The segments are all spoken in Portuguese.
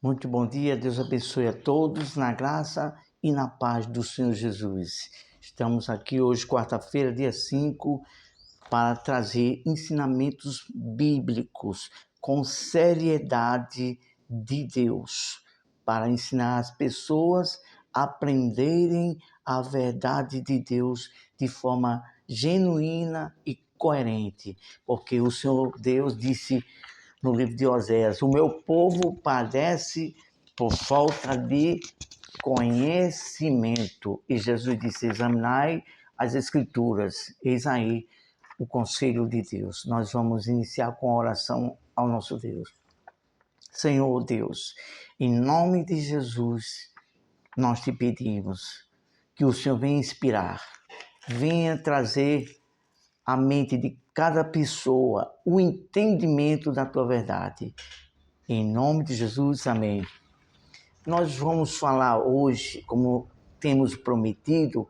Muito bom dia, Deus abençoe a todos na graça e na paz do Senhor Jesus. Estamos aqui hoje, quarta-feira, dia 5, para trazer ensinamentos bíblicos com seriedade de Deus, para ensinar as pessoas a aprenderem a verdade de Deus de forma genuína e coerente, porque o Senhor Deus disse no livro de Oséias: o meu povo padece por falta de conhecimento. E Jesus disse: examinai as Escrituras, eis aí o conselho de Deus. Nós vamos iniciar com a oração ao nosso Deus. Senhor Deus, em nome de Jesus, nós te pedimos que o Senhor venha inspirar, venha trazer à mente de cada pessoa o entendimento da tua verdade. Em nome de Jesus, amém. Nós vamos falar hoje, como temos prometido,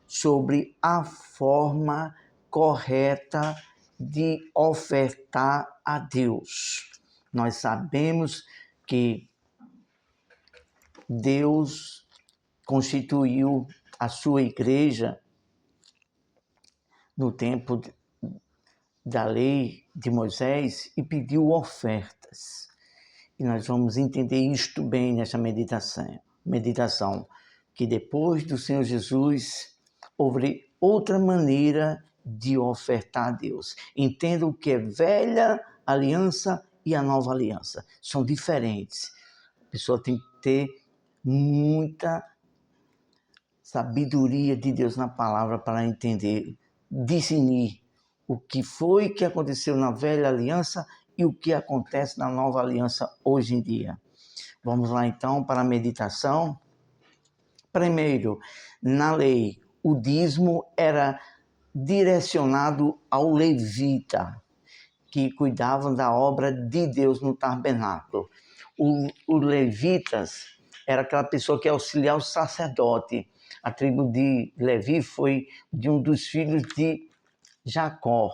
sobre a forma correta de ofertar a Deus. Nós sabemos que Deus constituiu a sua igreja no tempo da lei de Moisés e pediu ofertas. E nós vamos entender isto bem nessa meditação, que depois do Senhor Jesus houve outra maneira de ofertar a Deus. Entenda o que é velha aliança e a nova aliança. São diferentes. A pessoa tem que ter muita sabedoria de Deus na palavra para entender, discernir o que foi que aconteceu na velha aliança e o que acontece na nova aliança hoje em dia. Vamos lá então para a meditação. Primeiro, na lei, o dízimo era direcionado ao levita, que cuidavam da obra de Deus no tabernáculo. Os levitas era aquela pessoa que auxiliava o sacerdote. A tribo de Levi foi de um dos filhos de Jacó.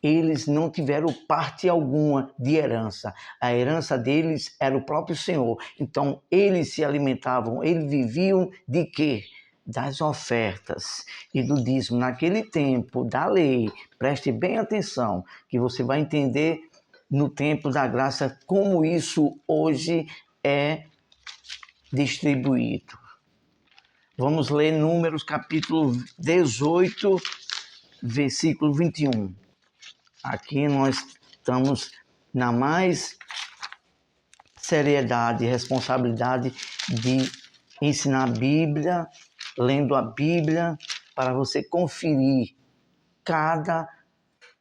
Eles não tiveram parte alguma de herança. A herança deles era o próprio Senhor. Então, eles se alimentavam, eles viviam de quê? Das ofertas e do dízimo. Naquele tempo da lei, preste bem atenção, que você vai entender no tempo da graça como isso hoje é distribuído. Vamos ler Números capítulo 18, versículo 21. Aqui nós estamos na mais seriedade e responsabilidade de ensinar a Bíblia, lendo a Bíblia, para você conferir cada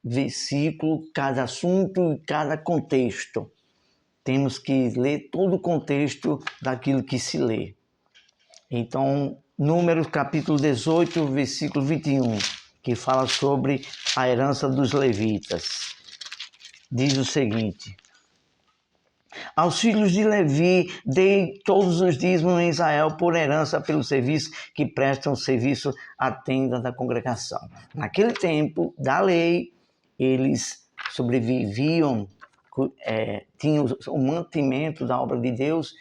versículo, cada assunto e cada contexto. Temos que ler todo o contexto daquilo que se lê. Então, Números capítulo 18, versículo 21, que fala sobre a herança dos levitas. Diz o seguinte: aos filhos de Levi dei todos os dízimos em Israel por herança pelo serviço que prestam serviço à tenda da congregação. Naquele tempo da lei, eles sobreviviam, tinham o mantimento da obra de Deus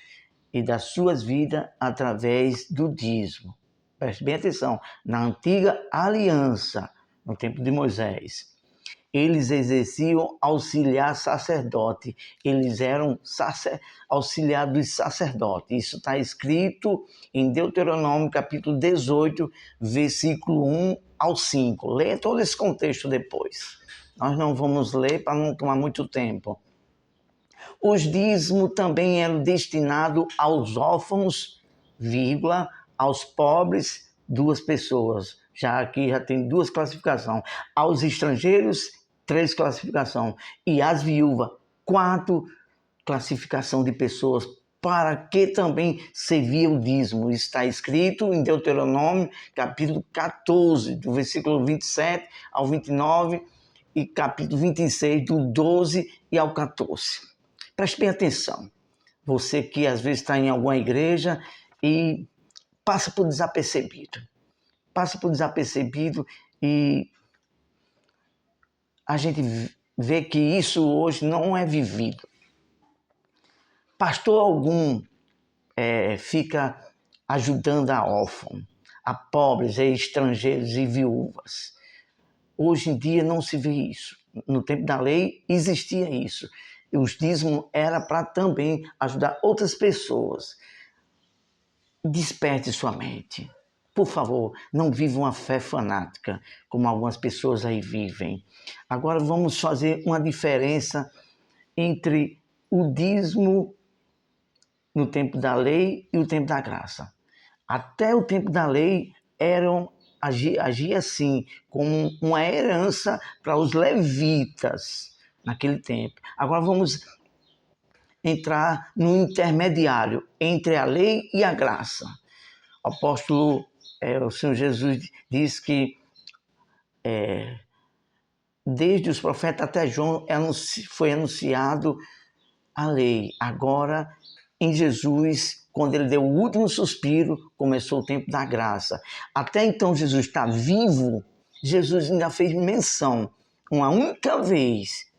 e das suas vidas através do dízimo. Preste bem atenção, na antiga aliança, no tempo de Moisés, eles exerciam auxiliar sacerdote, eles eram auxiliar dos sacerdotes. Isso está escrito em Deuteronômio capítulo 18, versículo 1 ao 5. Leia todo esse contexto depois. Nós não vamos ler para não tomar muito tempo. Os dízimos também eram destinados aos órfãos, aos pobres, 2 pessoas. Aqui já tem 2 classificações. Aos estrangeiros, 3 classificações. E às viúvas, 4 classificações de pessoas. Para que também servia o dízimo? Está escrito em Deuteronômio, capítulo 14, do versículo 27 ao 29, e capítulo 26, do 12 e ao 14. Preste bem atenção. Você que às vezes está em alguma igreja e passa por desapercebido. E a gente vê que isso hoje não é vivido. pastor algum fica ajudando a órfãos, a pobres, a estrangeiros e viúvas. Hoje em dia não se vê isso. No tempo da lei existia isso. E os dízimos era para também ajudar outras pessoas. Desperte sua mente. Por favor, não viva uma fé fanática, como algumas pessoas aí vivem. Agora vamos fazer uma diferença entre o dízimo no tempo da lei e o tempo da graça. Até o tempo da lei agia assim, como uma herança para os levitas naquele tempo. Agora vamos entrar no intermediário entre a lei e a graça. O apóstolo, o Senhor Jesus diz que desde os profetas até João foi anunciado a lei. Agora, em Jesus, quando ele deu o último suspiro, começou o tempo da graça. Até então Jesus está vivo, Jesus ainda fez menção, uma única vez,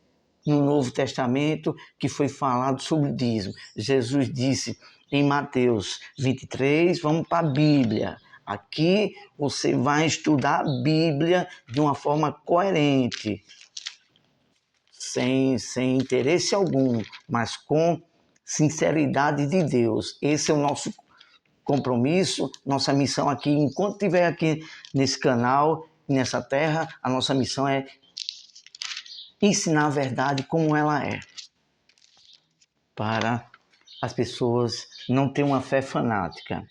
no Novo Testamento, que foi falado sobre o dízimo. Jesus disse em Mateus 23, vamos para a Bíblia. Aqui você vai estudar a Bíblia de uma forma coerente, sem interesse algum, mas com sinceridade de Deus. Esse é o nosso compromisso, nossa missão aqui. Enquanto estiver aqui nesse canal, nessa terra, a nossa missão é ensinar a verdade como ela é, para as pessoas não terem uma fé fanática.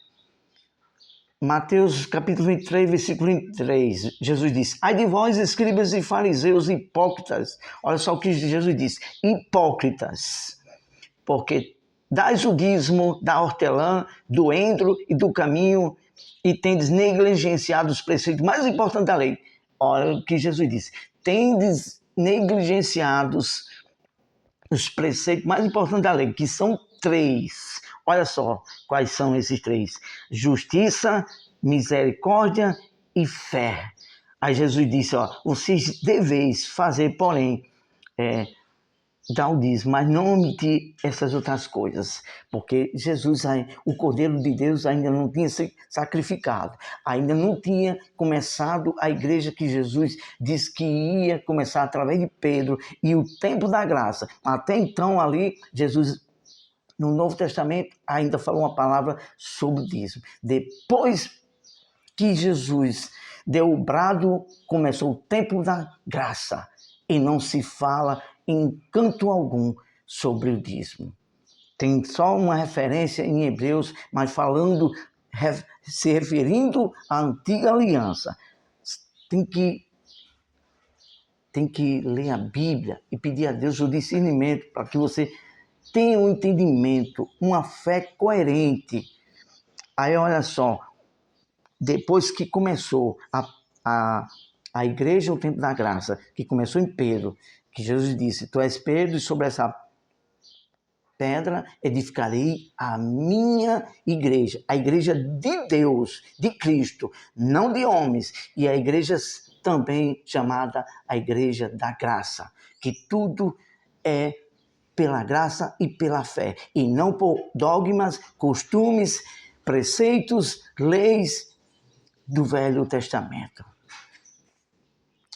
Mateus capítulo 23, versículo 23, Jesus diz: ai de vós, escribas e fariseus hipócritas. Olha só o que Jesus diz: hipócritas, porque dais o dízimo da hortelã, do endro e do caminho, e tendes negligenciado os preceitos mais importantes da lei. Olha o que Jesus disse: tendes negligenciado os preceitos mais importantes da lei, que são 3. Olha só quais são esses 3: justiça, misericórdia e fé. Aí Jesus disse, vocês deveis fazer, porém, dar o dízimo, mas não omitir essas outras coisas, porque Jesus, o Cordeiro de Deus, ainda não tinha se sacrificado, ainda não tinha começado a igreja que Jesus disse que ia começar através de Pedro, e o tempo da graça. Até então ali, Jesus, no Novo Testamento, ainda falou uma palavra sobre o dízimo. Depois que Jesus deu o brado, começou o tempo da graça, e não se fala em canto algum sobre o dízimo. Tem só uma referência em Hebreus, mas falando, se referindo à antiga aliança. Tem que ler a Bíblia e pedir a Deus o discernimento para que você tenha um entendimento, uma fé coerente. Aí olha só, depois que começou a igreja, o tempo da graça, que começou em Pedro, que Jesus disse, tu és Pedro, e sobre essa pedra edificarei a minha igreja, a igreja de Deus, de Cristo, não de homens, e a igreja também chamada a igreja da graça, que tudo é pela graça e pela fé, e não por dogmas, costumes, preceitos, leis do Velho Testamento.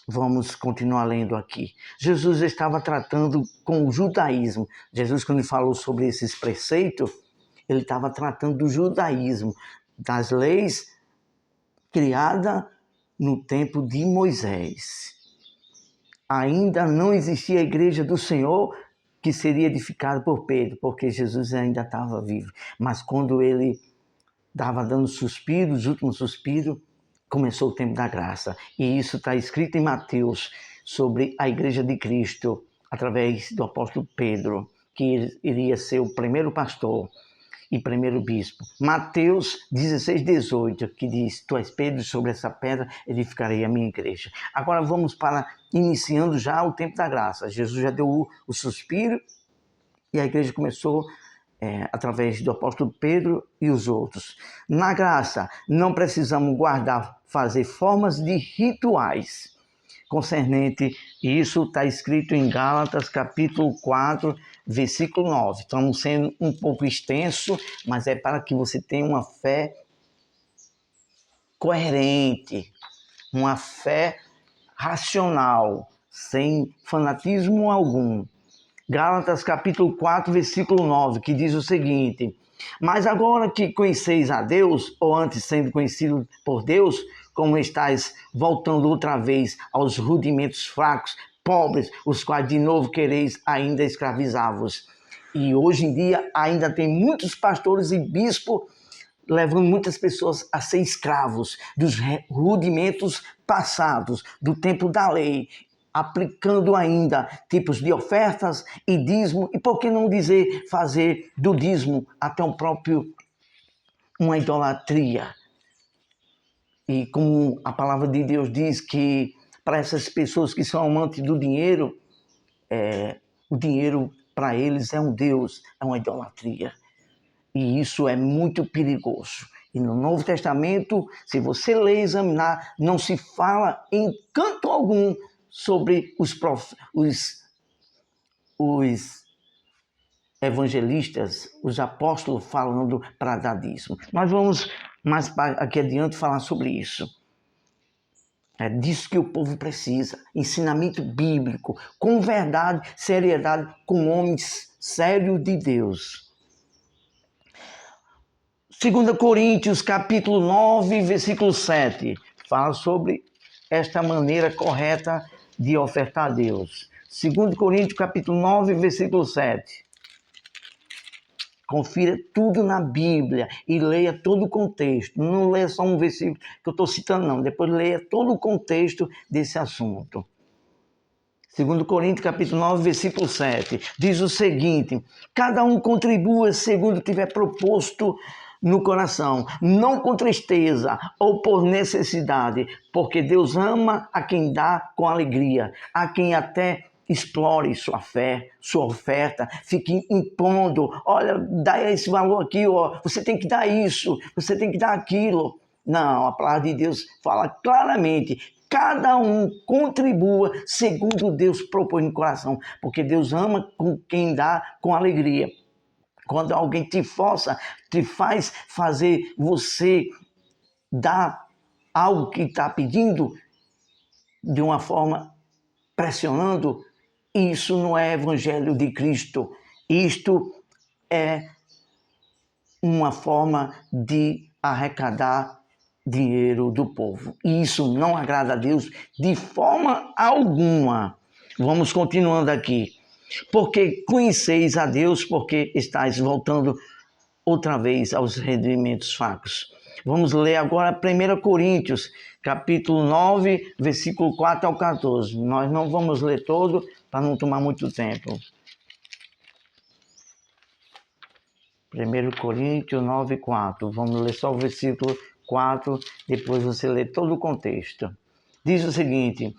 Vamos continuar lendo aqui. Jesus estava tratando com o judaísmo. Jesus, quando falou sobre esses preceitos, ele estava tratando do judaísmo, das leis criadas no tempo de Moisés. Ainda não existia a igreja do Senhor que seria edificada por Pedro, porque Jesus ainda estava vivo. Mas quando ele estava dando suspiros, os últimos suspiros, começou o tempo da graça. E isso está escrito em Mateus, sobre a igreja de Cristo, através do apóstolo Pedro, que iria ser o primeiro pastor e primeiro bispo. Mateus 16, 18, que diz, tu és Pedro, sobre essa pedra edificarei a minha igreja. Agora vamos para, iniciando já o tempo da graça. Jesus já deu o suspiro e a igreja começou através do apóstolo Pedro e os outros. Na graça, não precisamos fazer formas de rituais concernente. Isso está escrito em Gálatas, capítulo 4, versículo 9. Estamos sendo um pouco extenso, mas é para que você tenha uma fé coerente, uma fé racional, sem fanatismo algum. Gálatas capítulo 4, versículo 9, que diz o seguinte: mas agora que conheceis a Deus, ou antes sendo conhecido por Deus, como estáis voltando outra vez aos rudimentos fracos, pobres, os quais de novo quereis ainda escravizar-vos. E hoje em dia ainda tem muitos pastores e bispos levando muitas pessoas a ser escravos dos rudimentos passados, do tempo da lei, aplicando ainda tipos de ofertas e dízimo, e por que não dizer fazer do dízimo até um próprio uma idolatria. E como a palavra de Deus diz que para essas pessoas que são amantes do dinheiro, o dinheiro para eles é um Deus, é uma idolatria. E isso é muito perigoso. E no Novo Testamento, se você ler e examinar, não se fala em canto algum sobre os evangelistas, os apóstolos falando para dar dízimo. Nós vamos mais aqui adiante falar sobre isso. É disso que o povo precisa. Ensinamento bíblico, com verdade, seriedade, com homens sérios de Deus. 2 Coríntios, capítulo 9, versículo 7, fala sobre esta maneira correta de ofertar a Deus. 2 Coríntios, capítulo 9, versículo 7. Confira tudo na Bíblia e leia todo o contexto. Não leia só um versículo que eu estou citando, não. Depois leia todo o contexto desse assunto. 2 Coríntios, capítulo 9, versículo 7. Diz o seguinte: cada um contribua segundo tiver proposto no coração, não com tristeza ou por necessidade, porque Deus ama a quem dá com alegria, a quem até explore sua fé, sua oferta, fique impondo, olha, dá esse valor aqui, ó, você tem que dar isso, você tem que dar aquilo. Não, a palavra de Deus fala claramente: cada um contribua segundo Deus propõe no coração, porque Deus ama com quem dá com alegria. Quando alguém te força, te faz fazer você dar algo que está pedindo de uma forma pressionando, isso não é evangelho de Cristo. Isto é uma forma de arrecadar dinheiro do povo. E isso não agrada a Deus de forma alguma. Vamos continuando aqui. Porque conheceis a Deus, porque estáis voltando outra vez aos rendimentos fracos. Vamos ler agora 1 Coríntios, capítulo 9, versículo 4 ao 14. Nós não vamos ler todo para não tomar muito tempo. 1 Coríntios 9, 4. Vamos ler só o versículo 4, depois você lê todo o contexto. Diz o seguinte: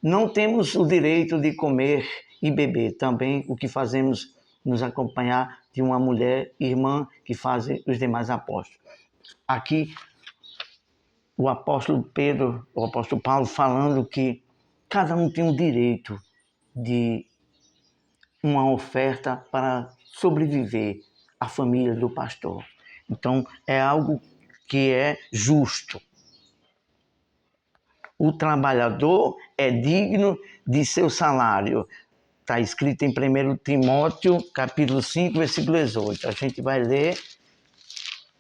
não temos o direito de comer e beber também o que fazemos nos acompanhar de uma mulher irmã que fazem os demais apóstolos. Aqui o apóstolo Pedro, o apóstolo Paulo falando que cada um tem o direito de uma oferta para sobreviver a família do pastor. Então é algo que é justo. O trabalhador é digno de seu salário. Está escrito em 1 Timóteo, capítulo 5, versículo 18. A gente vai ler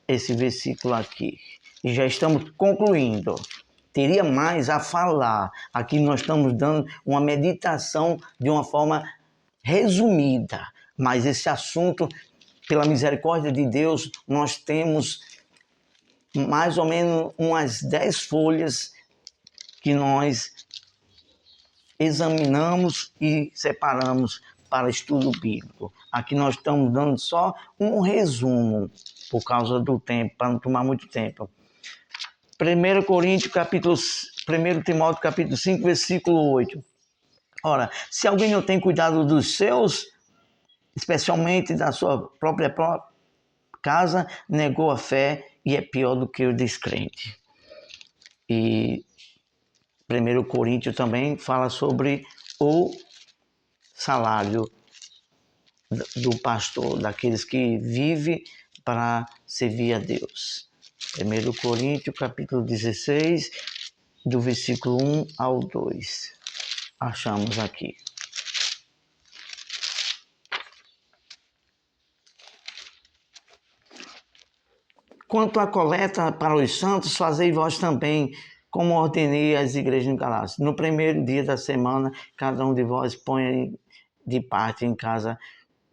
esse versículo aqui. E já estamos concluindo. Teria mais a falar. Aqui nós estamos dando uma meditação de uma forma resumida. Mas esse assunto, pela misericórdia de Deus, nós temos mais ou menos umas 10 folhas que nós examinamos e separamos para estudo bíblico. Aqui nós estamos dando só um resumo, por causa do tempo, para não tomar muito tempo. 1 Coríntios, capítulo 1 Timóteo, capítulo 5, versículo 8. Ora, se alguém não tem cuidado dos seus, especialmente da sua própria casa, negou a fé e é pior do que o descrente. E 1 Coríntios também fala sobre o salário do pastor, daqueles que vivem para servir a Deus. 1 Coríntios, capítulo 16, do versículo 1 ao 2. Achamos aqui. Quanto à coleta para os santos, fazei vós também, como ordenei às igrejas em Galácia. No primeiro dia da semana, cada um de vós põe de parte em casa,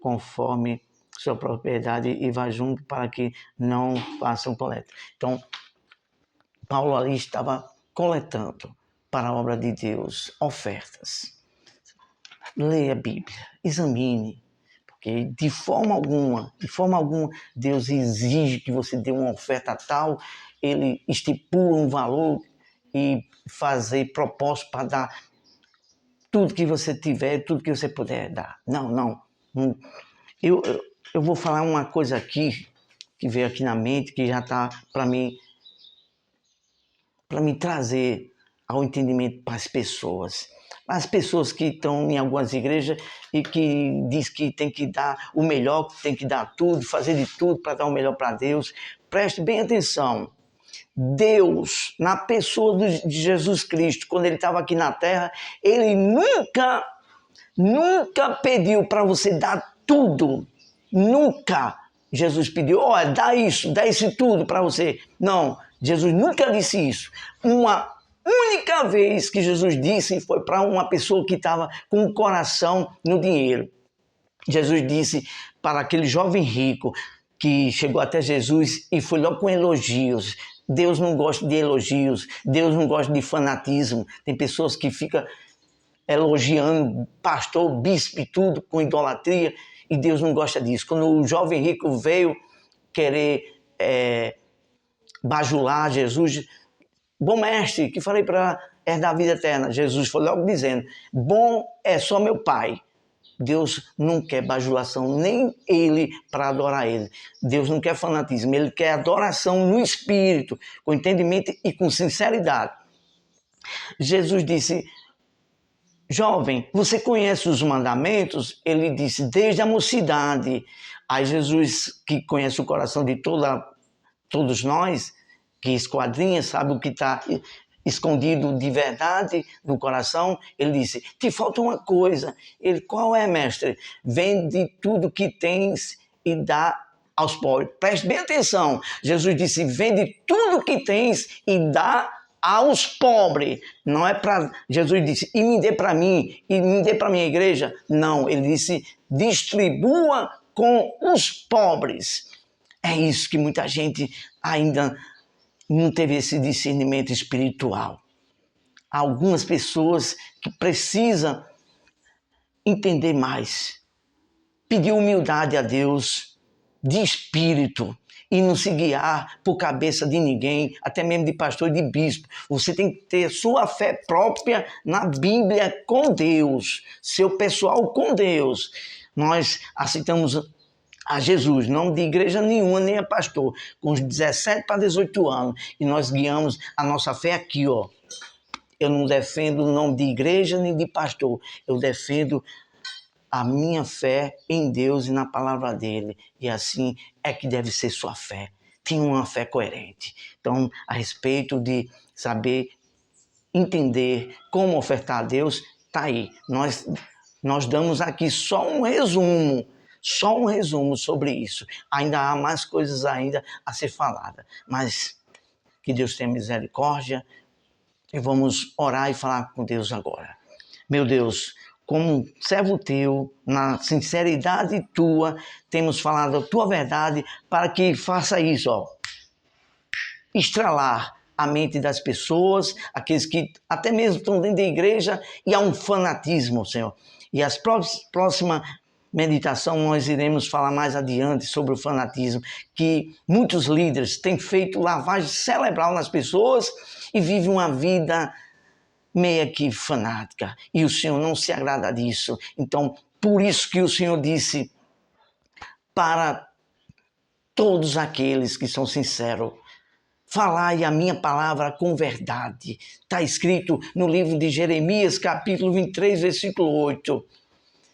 conforme sua propriedade, e vá junto para que não façam coleta. Então, Paulo ali estava coletando para a obra de Deus ofertas. Leia a Bíblia, examine, porque de forma alguma, Deus exige que você dê uma oferta tal, ele estipula um valor e fazer propósito para dar tudo que você tiver, tudo que você puder dar. Não. Eu vou falar uma coisa aqui, que veio aqui na mente, que já está para mim trazer ao entendimento para as pessoas. As pessoas que estão em algumas igrejas e que diz que tem que dar o melhor, que tem que dar tudo, fazer de tudo para dar o melhor para Deus. Preste bem atenção. Deus, na pessoa de Jesus Cristo, quando ele estava aqui na terra, ele nunca pediu para você dar tudo. Nunca Jesus pediu, olha, dá isso tudo para você. Não, Jesus nunca disse isso. Uma única vez que Jesus disse foi para uma pessoa que estava com o coração no dinheiro. Jesus disse para aquele jovem rico que chegou até Jesus e foi logo com elogios. Deus não gosta de elogios, Deus não gosta de fanatismo. Tem pessoas que ficam elogiando pastor, bispo e tudo com idolatria, e Deus não gosta disso. Quando o jovem rico veio querer bajular Jesus, bom mestre, que falei para herdar a vida eterna, Jesus foi logo dizendo, bom é só meu Pai. Deus não quer bajulação, nem ele para adorar ele. Deus não quer fanatismo, ele quer adoração no espírito, com entendimento e com sinceridade. Jesus disse, jovem, você conhece os mandamentos? Ele disse, desde a mocidade. Aí Jesus, que conhece o coração de todos nós, que esquadrinha, sabe o que está escondido de verdade no coração, ele disse, te falta uma coisa. Ele, qual é, mestre? Vende tudo que tens e dá aos pobres. Preste bem atenção. Jesus disse, vende tudo que tens e dá aos pobres. Não é para... Jesus disse, e me dê para mim, e me dê para minha igreja. Não, ele disse, distribua com os pobres. É isso que muita gente ainda não teve esse discernimento espiritual. Há algumas pessoas que precisam entender mais, pedir humildade a Deus de espírito e não se guiar por cabeça de ninguém, até mesmo de pastor e de bispo. Você tem que ter sua fé própria na Bíblia com Deus, seu pessoal com Deus. Nós aceitamos a Jesus, não de igreja nenhuma, nem a pastor, com os 17 para 18 anos, e nós guiamos a nossa fé aqui, ó. Eu não defendo o nome de igreja nem de pastor, eu defendo a minha fé em Deus e na palavra dele, e assim é que deve ser sua fé. Tenha uma fé coerente. Então, a respeito de saber entender como ofertar a Deus, tá aí. Nós damos aqui só um resumo sobre isso. Ainda há mais coisas ainda a ser falada, mas que Deus tenha misericórdia e vamos orar e falar com Deus agora. Meu Deus, como servo teu, na sinceridade tua, temos falado a tua verdade para que faça isso, ó, estralar a mente das pessoas, aqueles que até mesmo estão dentro da igreja, e há um fanatismo, Senhor. E as próximas meditação nós iremos falar mais adiante sobre o fanatismo, que muitos líderes têm feito lavagem cerebral nas pessoas e vivem uma vida meia que fanática, e o Senhor não se agrada disso. Então, por isso que o Senhor disse para todos aqueles que são sinceros, falai a minha palavra com verdade. Está escrito no livro de Jeremias, capítulo 23, versículo 8.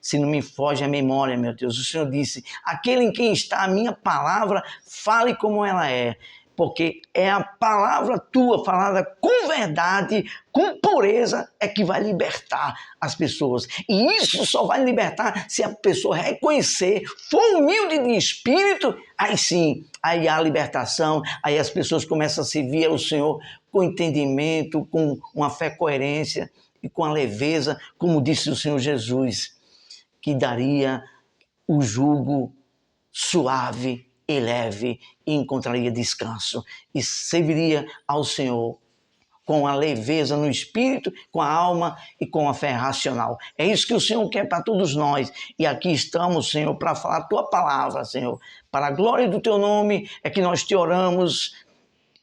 Se não me foge a memória, meu Deus, o Senhor disse, aquele em quem está a minha palavra, fale como ela é, porque é a palavra tua falada com verdade, com pureza, é que vai libertar as pessoas. E isso só vai libertar se a pessoa reconhecer, for humilde de espírito, aí sim, aí há libertação, aí as pessoas começam a servir ao Senhor com entendimento, com uma fé coerência e com a leveza, como disse o Senhor Jesus, que daria o jugo suave e leve e encontraria descanso e serviria ao Senhor com a leveza no espírito, com a alma e com a fé racional. É isso que o Senhor quer para todos nós. E aqui estamos, Senhor, para falar a tua palavra, Senhor. Para a glória do teu nome é que nós te oramos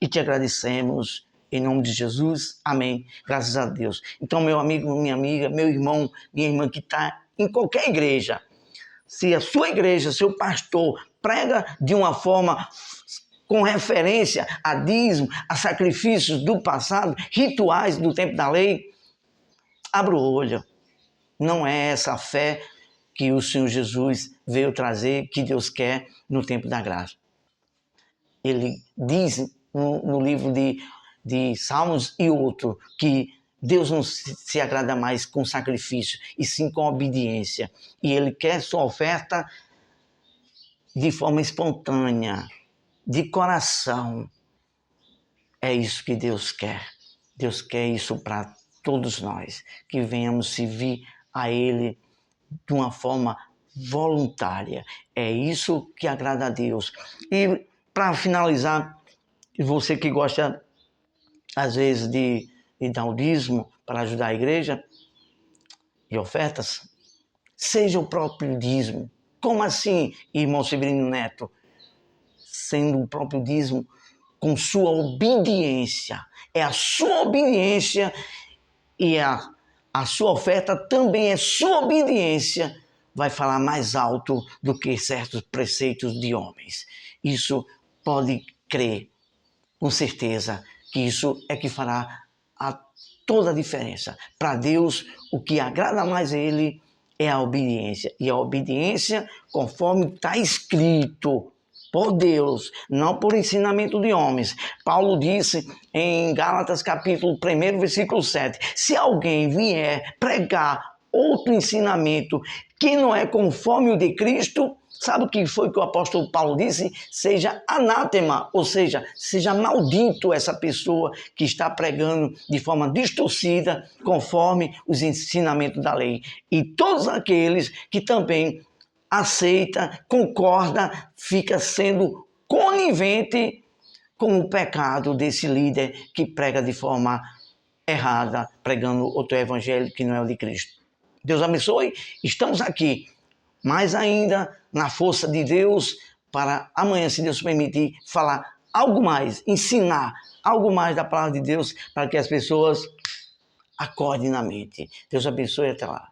e te agradecemos. Em nome de Jesus, amém. Graças a Deus. Então, meu amigo, minha amiga, meu irmão, minha irmã que está em qualquer igreja, se a sua igreja, seu pastor, prega de uma forma com referência a dízimo, a sacrifícios do passado, rituais do tempo da lei, abra o olho. Não é essa a fé que o Senhor Jesus veio trazer, que Deus quer no tempo da graça. Ele diz no livro de Salmos e outro que Deus não se agrada mais com sacrifício, e sim com obediência. E Ele quer sua oferta de forma espontânea, de coração. É isso que Deus quer. Deus quer isso para todos nós, que venhamos servir a Ele de uma forma voluntária. É isso que agrada a Deus. E para finalizar, você que gosta às vezes de dar o dízimo para ajudar a igreja e ofertas, seja o próprio dízimo. Como assim, irmão Severino Neto? Sendo o próprio dízimo com sua obediência. É a sua obediência e a sua oferta também é sua obediência. Vai falar mais alto do que certos preceitos de homens. Isso pode crer, com certeza, que isso é que fará toda a diferença. Para Deus, o que agrada mais a Ele é a obediência. E a obediência, conforme está escrito por Deus, não por ensinamento de homens. Paulo disse em Gálatas capítulo 1, versículo 7, se alguém vier pregar outro ensinamento que não é conforme o de Cristo, sabe o que foi que o apóstolo Paulo disse? Seja anátema, ou seja, seja maldito essa pessoa que está pregando de forma distorcida, conforme os ensinamentos da lei. E todos aqueles que também aceita, concorda, fica sendo conivente com o pecado desse líder que prega de forma errada, pregando outro evangelho que não é o de Cristo. Deus abençoe, estamos aqui, mais ainda na força de Deus, para amanhã, se Deus permitir, falar algo mais, ensinar algo mais da palavra de Deus, para que as pessoas acordem na mente. Deus abençoe, até lá.